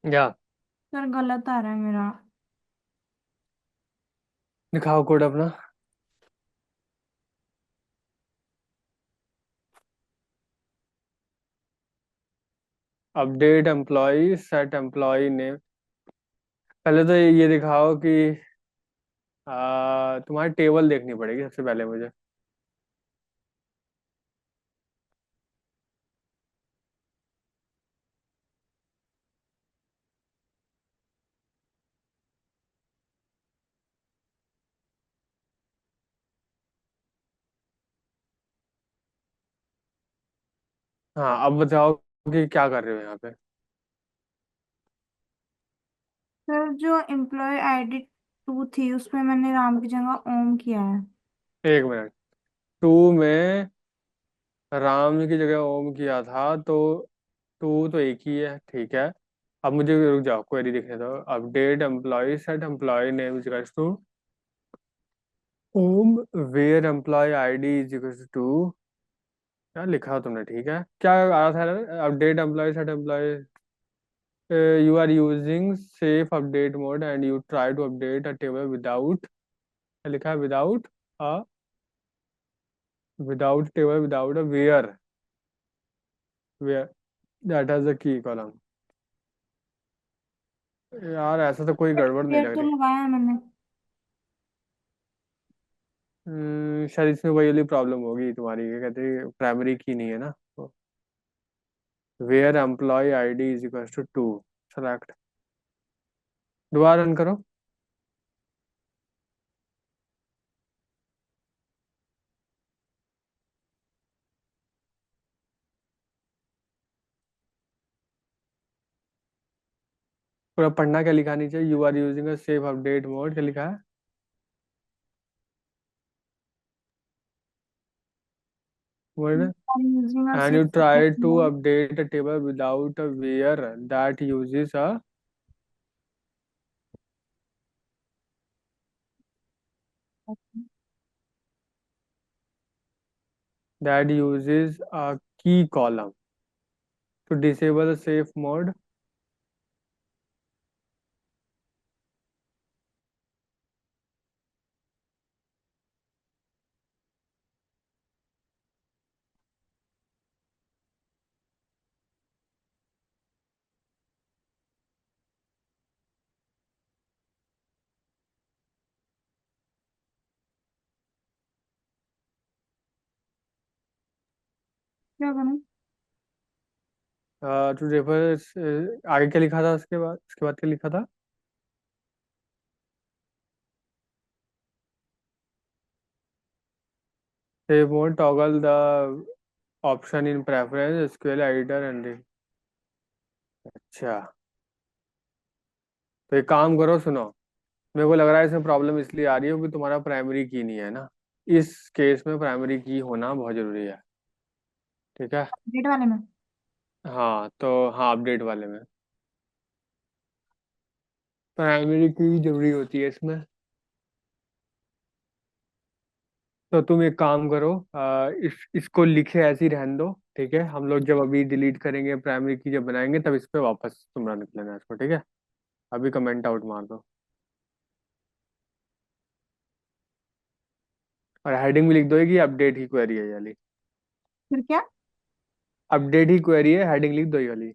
या सर गलत आ रहा है मेरा। दिखाओ कोड अपना। Update employ set employ name. पहले तो ये दिखाओ कि तुम्हारी टेबल देखनी पड़ेगी सबसे पहले मुझे। हाँ, अब बताओ कि क्या कर रहे हो यहाँ पे। सर जो एम्प्लॉय आईडी 2 थी उसमें मैंने राम की जगह ओम किया है। एक मिनट। टू में राम की जगह ओम किया था, तो टू तो एक ही है, ठीक है। अब मुझे रुक जाओ, क्वेरी देखने दो। Update employ set employ name is equals to Om where employ ID is equals to. क्या लिखा तुमने, ठीक है, क्या आ रहा था? Update employ set employ you are using safe update mode and you try to update a table without, क्या लिखा है? a without table without a where that has a key column। यार ऐसा तो कोई गड़बड़ नहीं पेड़ लग तो रही। लगाया है मैंने। शायद इसमें वही वाली प्रॉब्लम होगी तुम्हारी, क्या कहते हैं, प्राइमरी की नहीं है ना। Where employ ID is equal to two. Select, दोबारा रन करो। पूरा पढ़ना, क्या लिखा नीचे? You are using a safe update mode, क्या लिखा है? Word. I'm using a And you safe try to mode। update a table without a where that uses a key column to disable the safe mode। क्या करूँ? To disable, आगे क्या लिखा था? उसके बाद क्या लिखा था? Safe mode toggle the option in preference SQL editor and. अच्छा, तो एक काम करो, सुनो। मेरे को लग रहा है इसमें प्रॉब्लम इसलिए आ रही है क्योंकि तुम्हारा प्राइमरी की नहीं है ना। इस केस में प्राइमरी की होना बहुत जरूरी है, ठीक है। अपडेट वाले में। हाँ तो, हाँ, अपडेट वाले में प्राइमरी की जरूरी होती है इसमें। तो तुम एक काम करो, इसको लिखे ऐसे ही रहने दो, ठीक है। हम लोग जब अभी डिलीट करेंगे, प्राइमरी की जब बनाएंगे, तब इस पे वापस तुम रन कर लेना इसको, ठीक है। अभी कमेंट आउट मार दो और हेडिंग भी लिख दो कि अपडेट ही क्वेरी है ये वाली। फिर क्या? अपडेट ही क्वेरी है, हेडिंग लिख दो ये वाली।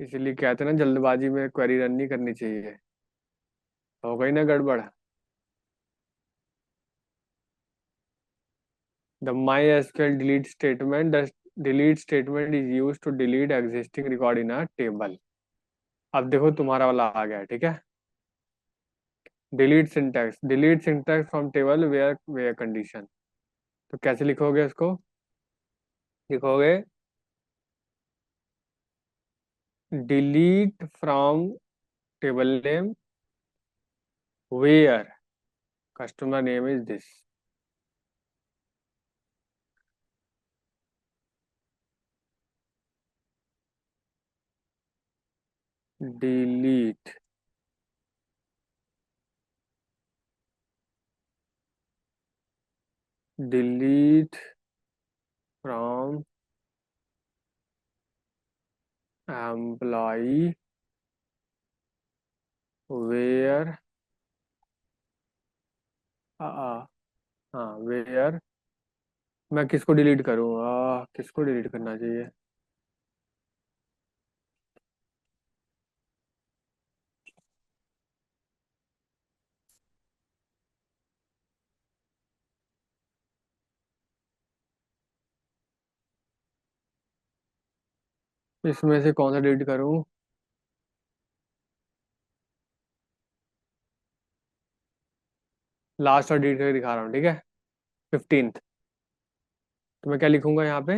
इसीलिए कहते हैं ना, जल्दबाजी में क्वेरी रन नहीं करनी चाहिए, हो गई ना गड़बड़। The my SQL delete statement is use to delete existing record in a table. अब देखो तुम्हारा वाला आ गया है, ठीक है। Delete syntax from table where where condition. तो कैसे लिखोगे इसको? लिखोगे delete from table name where customer name is this. Delete delete from employ where हाँ वेयर मैं किसको डिलीट करूँ, किसको डिलीट करना चाहिए। इसमें से कौन सा डिलीट करूँ। लास्ट और डिलीट करके दिखा रहा हूँ, ठीक है। 15th। तो मैं क्या लिखूंगा यहाँ पे।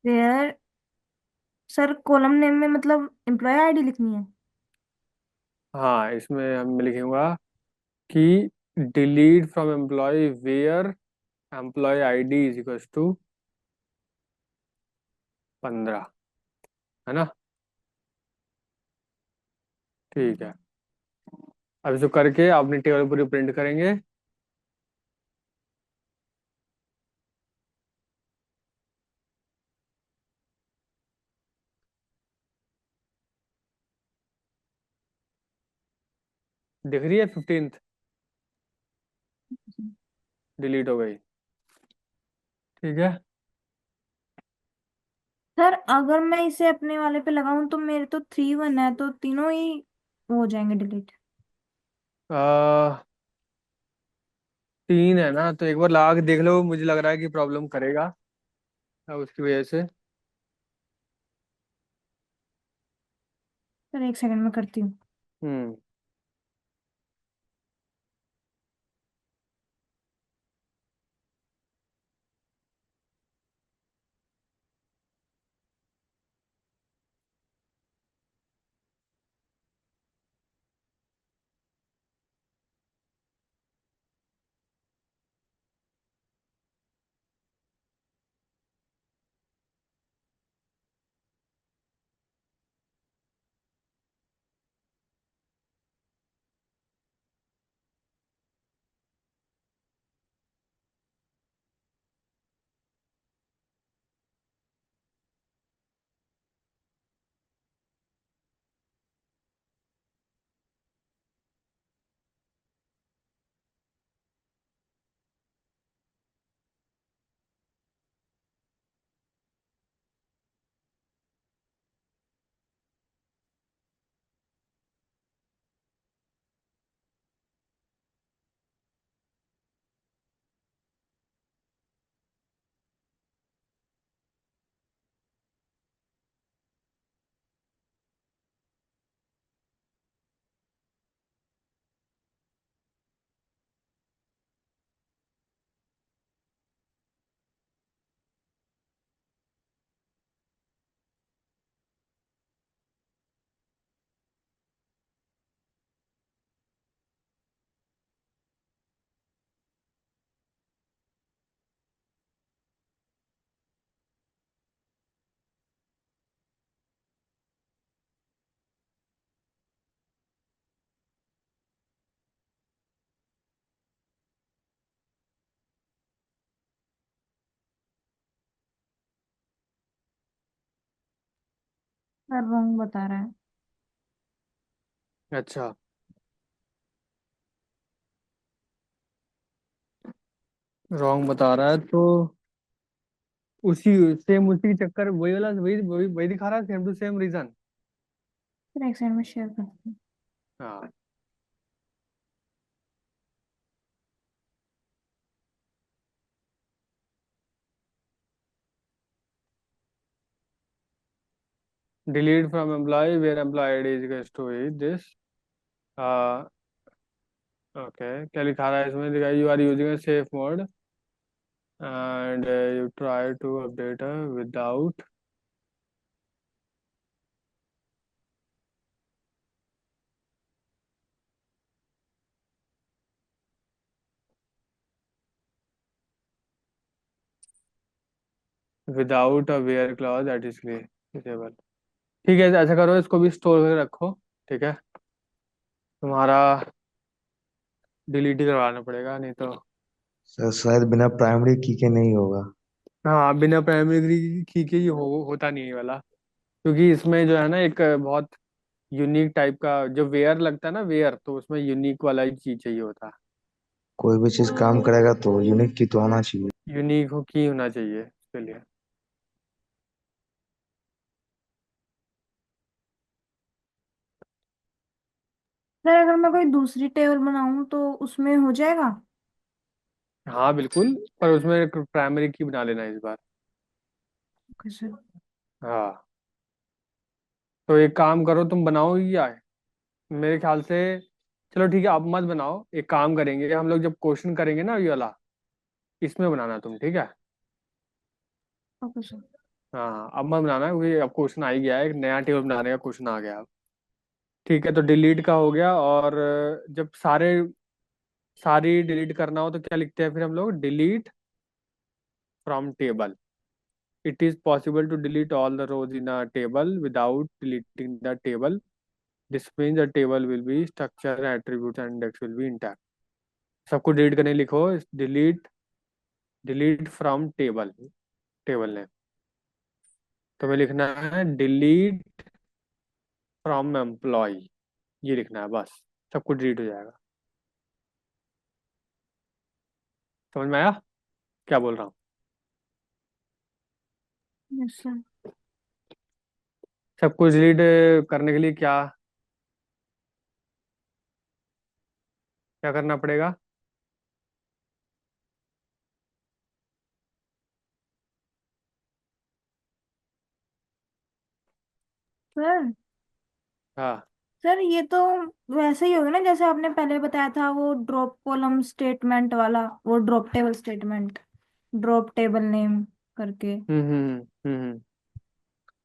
वेयर सर कॉलम नेम में मतलब एम्प्लॉय आईडी लिखनी है। हाँ, इसमें हम लिखूंगा कि delete from employ where employ ID is equal to 15, है ना। ठीक है। अब इसको करके अपनी टेबल पूरी प्रिंट करेंगे। दिख रही है 15th डिलीट हो गई, ठीक है। सर अगर मैं इसे अपने वाले पे लगाऊं तो मेरे तो 3 1 है, तो तीनों ही हो जाएंगे डिलीट। आ, 3 है ना, तो एक बार लगा के देख लो, मुझे लग रहा है कि प्रॉब्लम करेगा अब उसकी वजह से। सर एक सेकंड में करती हूँ। हम्म। सर रॉन्ग बता रहा है। अच्छा, रॉन्ग बता रहा है तो उसी सेम उसी चक्कर वही वाला वही वही वही दिखा रहा है, same to same reason. Sir एक सेकंड में शेयर करती हूँ। हाँ। Delete from employ where employ ID is equal to this. Okay, क्या लिखा रहा है इसमें, लिखा है you are using a safe mode and you try to update without a where clause that is disable। ठीक है, ऐसा करो, इसको भी स्टोर करके रखो, ठीक है। तुम्हारा डिलीट ही करवाना पड़ेगा नहीं तो। सर शायद बिना प्राइमरी की के नहीं होगा। हाँ, बिना प्राइमरी की के ही होता नहीं है ये वाला। क्योंकि इसमें जो है ना एक बहुत यूनिक टाइप का जो वेयर लगता है ना, वेयर, तो उसमें यूनिक वाला ही चीज चाहिए होता है। कोई भी चीज काम करेगा तो यूनिक की तो होना चाहिए। यूनिक हो की होना चाहिए उसके लिए। सर अगर मैं कोई दूसरी टेबल बनाऊं तो उसमें हो जाएगा? हाँ बिल्कुल, पर उसमें एक प्राइमरी की बना लेना इस बार। Okay sir. हाँ, तो एक काम करो, तुम बनाओ या मेरे ख्याल से, चलो ठीक है, अब मत बनाओ, एक काम करेंगे हम लोग, जब क्वेश्चन करेंगे ना ये वाला, इसमें बनाना तुम, ठीक है। Okay sir. हाँ, अब मत बनाना क्योंकि अब क्वेश्चन आ ही गया है, एक नया टेबल बनाने का क्वेश्चन आ गया अब। ठीक है, तो डिलीट का हो गया। और जब सारी डिलीट करना हो तो क्या लिखते हैं फिर हम लोग? Delete from table. It is possible to delete all the rows in a table without deleting the table. This means the table will be structure, attributes and index will be intact. सबको delete करने लिखो, delete delete from table, table name. तुम्हें लिखना है delete from employ, ये लिखना है बस, सब कुछ डिलीट हो जाएगा। समझ में आया क्या बोल रहा हूँ? Yes sir. सब कुछ डिलीट करने के लिए क्या क्या करना पड़ेगा? सर हाँ सर ये तो वैसे ही होगा ना जैसे आपने पहले बताया था, वो ड्रॉप कॉलम स्टेटमेंट वाला, वो drop table statement, drop table name करके।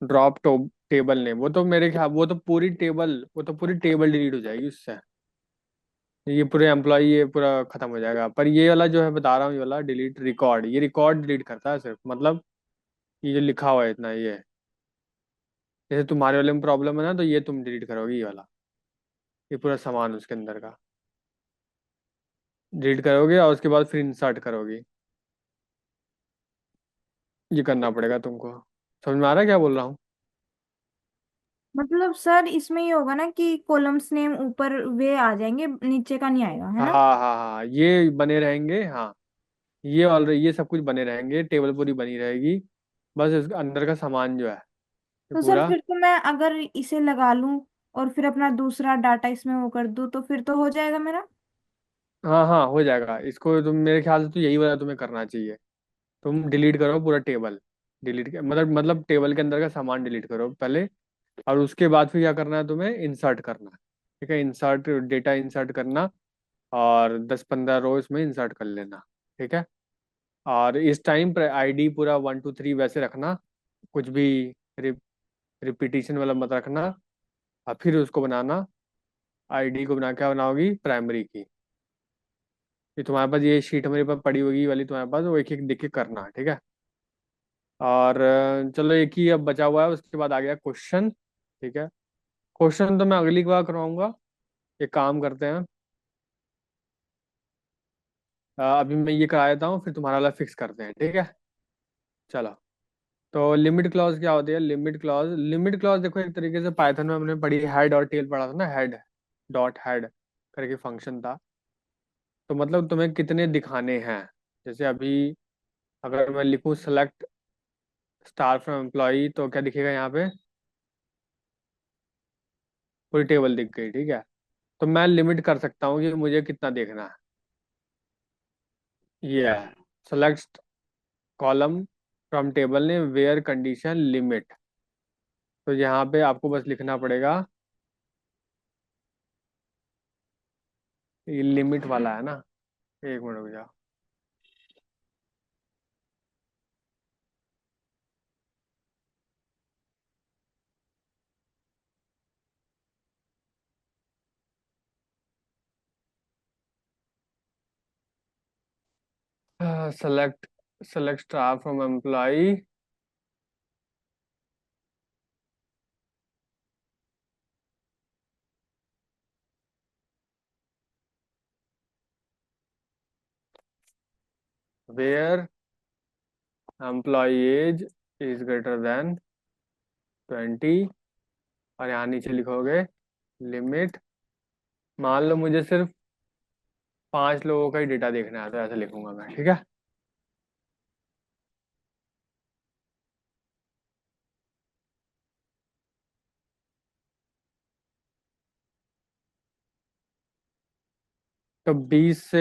ड्रॉप टेबल नेम, वो तो मेरे ख्याल, वो तो पूरी टेबल डिलीट हो जाएगी उससे। ये पूरे एम्प्लॉय, ये पूरा खत्म हो जाएगा। पर ये वाला जो है बता रहा हूँ, ये वाला डिलीट रिकॉर्ड, ये रिकॉर्ड डिलीट करता है सिर्फ, मतलब ये जो लिखा हुआ है इतना, ये जैसे तुम्हारे वाले में प्रॉब्लम है ना, तो ये तुम डिलीट करोगे ये वाला, ये पूरा सामान उसके अंदर का डिलीट करोगे और उसके बाद फिर इंसर्ट करोगे। ये करना पड़ेगा तुमको। समझ में आ रहा है क्या बोल रहा हूँ? मतलब सर इसमें ये होगा ना कि कॉलम्स नेम ऊपर वे आ जाएंगे, नीचे का नहीं आएगा, है हाँ ना? हाँ हाँ, ये बने रहेंगे, हाँ। ये ऑलरेडी ये सब कुछ बने रहेंगे, टेबल पूरी बनी रहेगी। बस इसके अंदर का सामान जो है ये तो सर पूरा। फिर तो मैं अगर इसे लगा लूं और फिर अपना दूसरा डाटा इसमें वो कर दूं तो फिर तो हो जाएगा मेरा। हाँ हाँ, हो जाएगा। इसको तुम, मेरे ख्याल से तो यही वाला तुम्हें करना चाहिए। तुम डिलीट करो पूरा टेबल, मतलब टेबल के अंदर का सामान डिलीट करो पहले। और उसके बाद फिर क्या करना है तुम्हें? इंसर्ट करना है। ठीक है, इंसर्ट डेटा इंसर्ट करना, और 10-15 रो इसमें इंसर्ट कर लेना। ठीक है, और इस टाइम पर आईडी पूरा 1 2 3 वैसे रखना, कुछ भी रिपीटिशन वाला मत रखना। और फिर उसको बनाना, आईडी को बना, क्या बनाओगी? प्राइमरी की। ये तुम्हारे पास ये शीट मेरे पास पड़ी होगी, ये वाली तुम्हारे पास, वो एक एक देख के करना, ठीक है। और चलो, एक ही अब बचा हुआ है, उसके बाद आ गया क्वेश्चन। ठीक है, क्वेश्चन तो मैं अगली बार करवाऊंगा। एक काम करते हैं, अभी मैं ये करा देता हूँ, फिर तुम्हारा वाला फिक्स करते हैं, ठीक है। चलो, तो लिमिट क्लॉज क्या होती है? लिमिट क्लॉज देखो, एक तरीके से पाइथन में हमने पढ़ी, हेड और टेल पढ़ा था ना, हेड डॉट हेड करके फंक्शन था। तो मतलब तुम्हें कितने दिखाने हैं? जैसे अभी अगर मैं लिखूं सेलेक्ट स्टार फ्रॉम एम्प्लॉई, तो क्या दिखेगा यहाँ पे? पूरी टेबल दिख गई, ठीक है। तो मैं लिमिट कर सकता हूँ कि मुझे कितना देखना है। ये है सेलेक्ट कॉलम फ्रॉम टेबल ने वेयर कंडीशन लिमिट। तो यहाँ पे आपको बस लिखना पड़ेगा, ये लिमिट वाला है ना, एक मिनट रुक जाओ। Select select star from employ, where employ age is greater than 20, और यहाँ नीचे लिखोगे लिमिट। मान लो मुझे सिर्फ 5 लोगों का ही डेटा देखना है, तो ऐसे लिखूंगा मैं, ठीक है। तो 20 से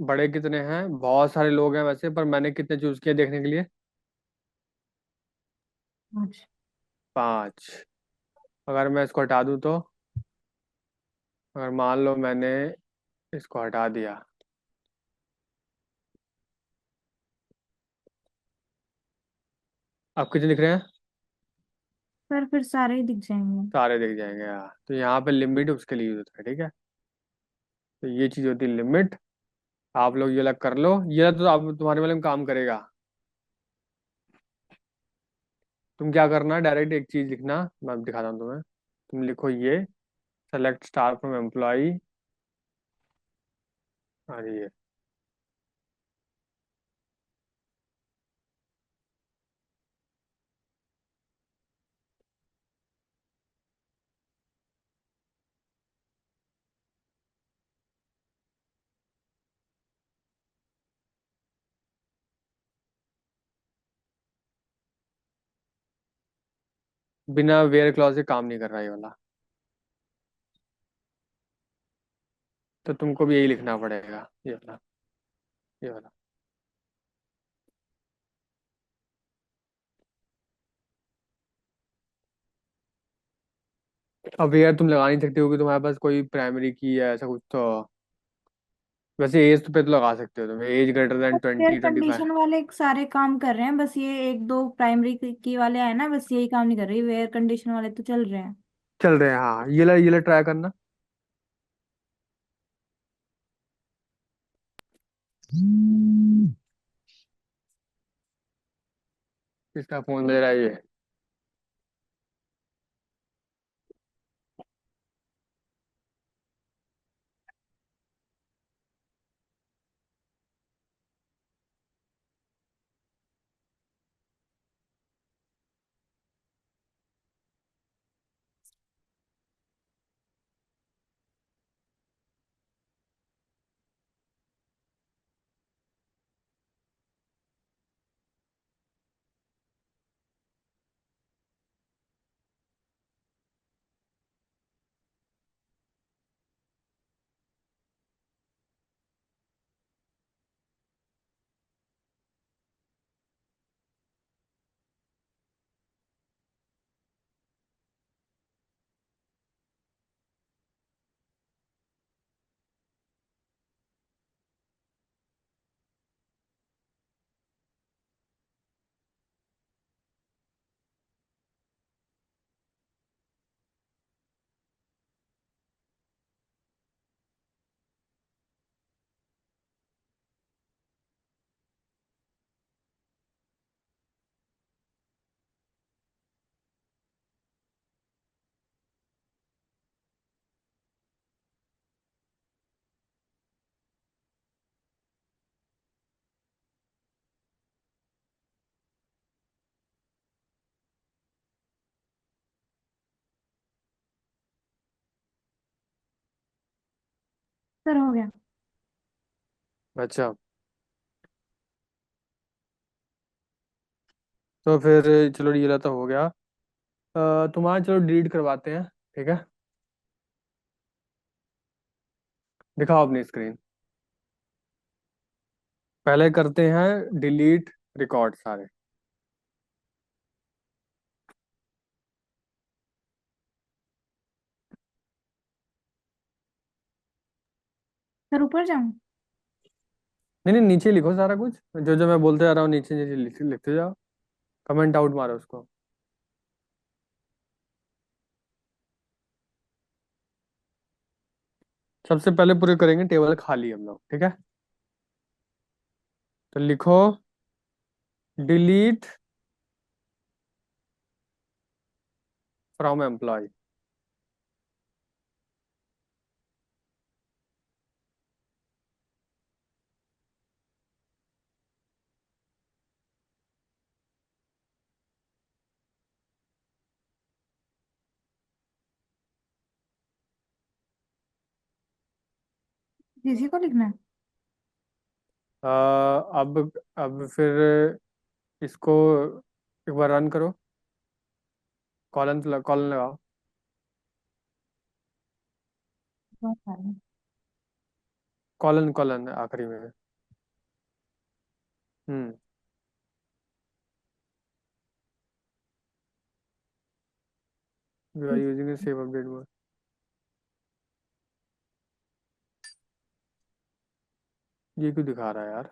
बड़े कितने हैं? बहुत सारे लोग हैं वैसे, पर मैंने कितने चूज किए देखने के लिए? अच्छा। 5। अगर मैं इसको हटा दूं तो, अगर मान लो मैंने इसको हटा दिया, अब कितने दिख रहे हैं? सर फिर सारे ही दिख जाएंगे। सारे दिख जाएंगे यार। तो यहाँ पे लिमिट उसके लिए यूज होता है, ठीक है। तो ये चीज होती है लिमिट। आप लोग ये अलग कर लो, ये तो आप तुम्हारे वाले में काम करेगा। तुम क्या करना, डायरेक्ट एक चीज लिखना, मैं दिखाता हूँ तुम्हें। तुम लिखो ये सेलेक्ट स्टार फ्रॉम एम्प्लॉय, और ये बिना वेयर क्लॉज के काम नहीं कर रहा ये वाला। तो तुमको भी यही लिखना पड़ेगा, ये वाला, ये वाला। अब वेयर तुम लगा नहीं सकते हो कि तुम्हारे पास कोई प्राइमरी की है ऐसा कुछ तो। वैसे एज पे तो लगा सकते हो तुम, एज ग्रेटर देन फिर 20-25। कंडीशन वाले सारे काम कर रहे हैं, बस ये एक दो प्राइमरी की वाले है ना, बस यही काम नहीं कर रही, वेयर कंडीशन वाले तो चल रहे हैं। चल रहे हैं, हाँ। ये ला ट्राई करना। किसका फोन बज रहा है ये? सर हो गया। अच्छा, तो फिर चलो ये ला तो हो गया। तुम्हारा चलो डिलीट करवाते हैं, ठीक है। दिखाओ अपनी स्क्रीन। पहले करते हैं डिलीट रिकॉर्ड सारे। सर ऊपर जाऊं? नहीं नहीं, नीचे लिखो सारा कुछ, जो जो मैं बोलते जा रहा हूँ नीचे नीचे लिखते जाओ। कमेंट आउट मारो उसको। सबसे पहले पूरे करेंगे टेबल खाली हम लोग, ठीक है। तो लिखो डिलीट फ्रॉम एम्प्लॉय। किसी को लिखना है? अब फिर इसको एक बार रन करो, कॉलन कॉलन लगाओ। बहुत सारे। कॉलन कॉलन आखिरी में। हम्म। You are using safe update mode. ये क्यों दिखा रहा है यार?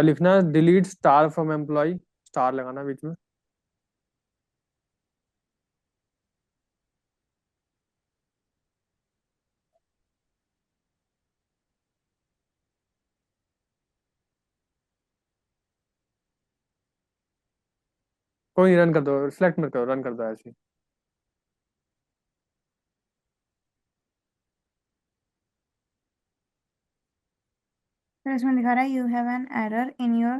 लिखना delete star from employee, star लगाना बीच में। कोई नहीं, रन कर दो, सिलेक्ट मत करो, रन कर दो ऐसे ही। फिर इसमें दिखा रहा है you have an error in your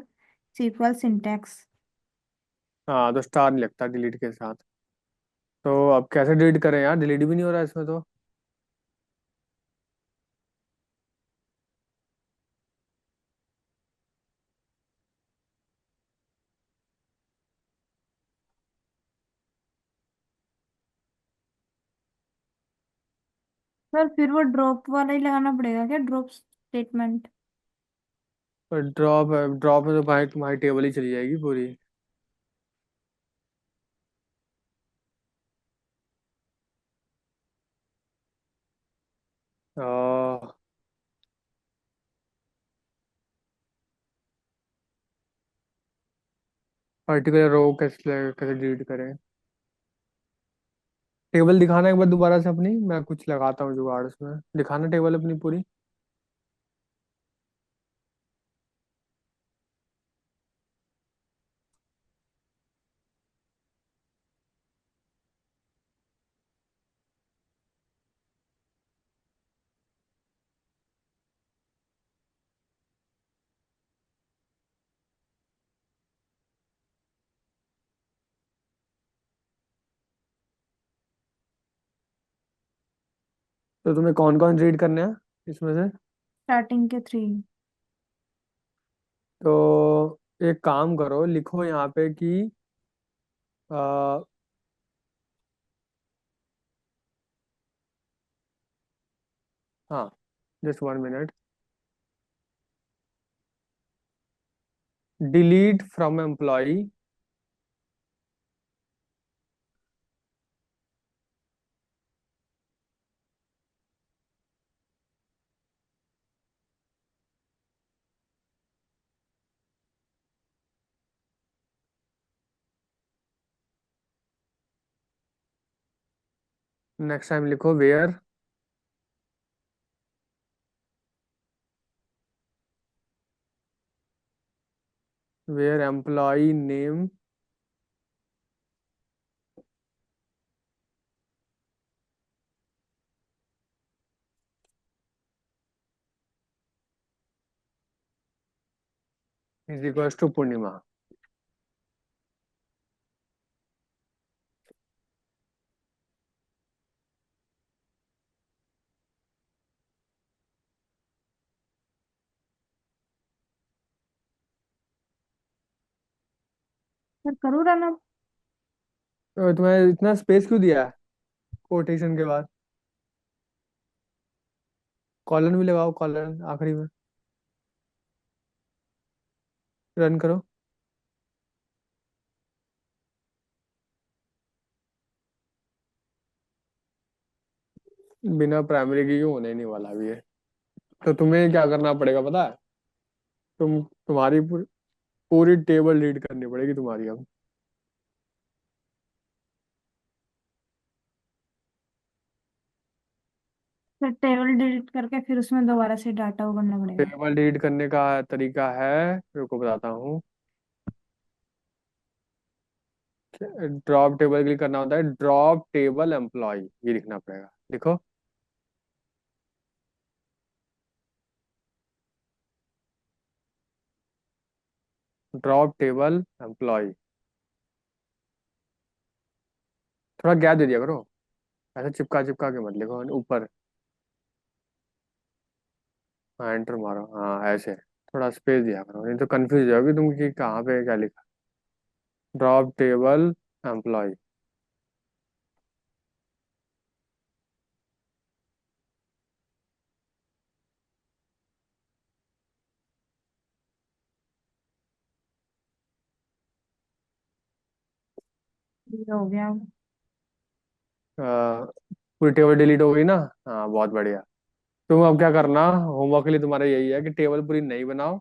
SQL syntax. हाँ तो स्टार नहीं लगता डिलीट के साथ। तो अब कैसे डिलीट करें यार? डिलीट भी नहीं हो रहा है इसमें तो। सर फिर वो ड्रॉप वाला ही लगाना पड़ेगा क्या, ड्रॉप स्टेटमेंट? पर ड्रॉप, ड्रॉप में तो भाई तुम्हारी टेबल ही चली जाएगी पूरी। पर्टिकुलर रो कैसे कैसे डिलीट करें? टेबल दिखाना एक बार दोबारा से अपनी, मैं कुछ लगाता हूँ जुगाड़ उसमें, दिखाना टेबल अपनी पूरी। तो तुम्हें कौन कौन रीड करने हैं इसमें से? स्टार्टिंग के 3। तो एक काम करो, लिखो यहाँ पे कि आ, हाँ, just 1 minute. Delete from employee next time लिखो where, where employee name is equals to Purnima. Sir करूँ रन अब? तो तुम्हें इतना स्पेस क्यों दिया है कोटेशन के बाद? कॉलन भी लगाओ, कॉलन आखिरी में। रन करो। बिना प्राइमरी की क्यों होने नहीं वाला भी है। तो तुम्हें क्या करना पड़ेगा पता है? तुम्हारी पूरी टेबल रीड करनी पड़ेगी तुम्हारी अब। सर टेबल डिलीट करके फिर उसमें दोबारा से डाटा वो करना पड़ेगा? टेबल रीड करने का तरीका है, रुको बताता हूँ। ड्रॉप टेबल के लिए करना होता है ड्रॉप टेबल एम्प्लॉय, ये लिखना पड़ेगा, देखो। Drop table employ. थोड़ा गैप दे दिया करो, ऐसे चिपका चिपका के मत लिखो ऊपर। हाँ एंटर मारो, हाँ ऐसे थोड़ा स्पेस दिया करो, नहीं तो कंफ्यूज हो जाओगे तुम कि कहाँ पे क्या लिखा। Drop table employ. ये हो गया। पूरी टेबल डिलीट हो गई ना। हाँ बहुत बढ़िया। तुम अब क्या करना, होमवर्क के लिए तुम्हारा यही है कि टेबल पूरी नई बनाओ,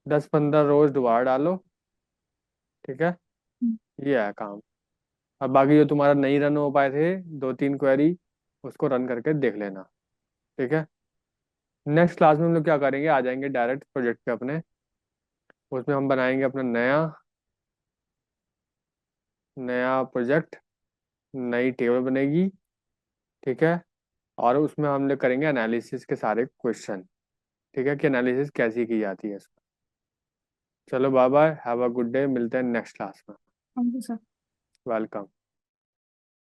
10-15 रोज दोबारा डालो, ठीक है। ये है काम। अब बाकी जो तुम्हारा नहीं रन हो पाए थे 2-3 क्वेरी, उसको रन करके देख लेना, ठीक है। नेक्स्ट क्लास में हम लोग क्या करेंगे, आ जाएंगे डायरेक्ट प्रोजेक्ट पे अपने। उसमें हम बनाएंगे अपना नया नया प्रोजेक्ट, नई टेबल बनेगी, ठीक है। और उसमें हम लोग करेंगे एनालिसिस के सारे क्वेश्चन, ठीक है, कि एनालिसिस कैसी की जाती है इसमें। चलो bye bye, have a good day, मिलते हैं नेक्स्ट क्लास में। Thank you sir. वेलकम।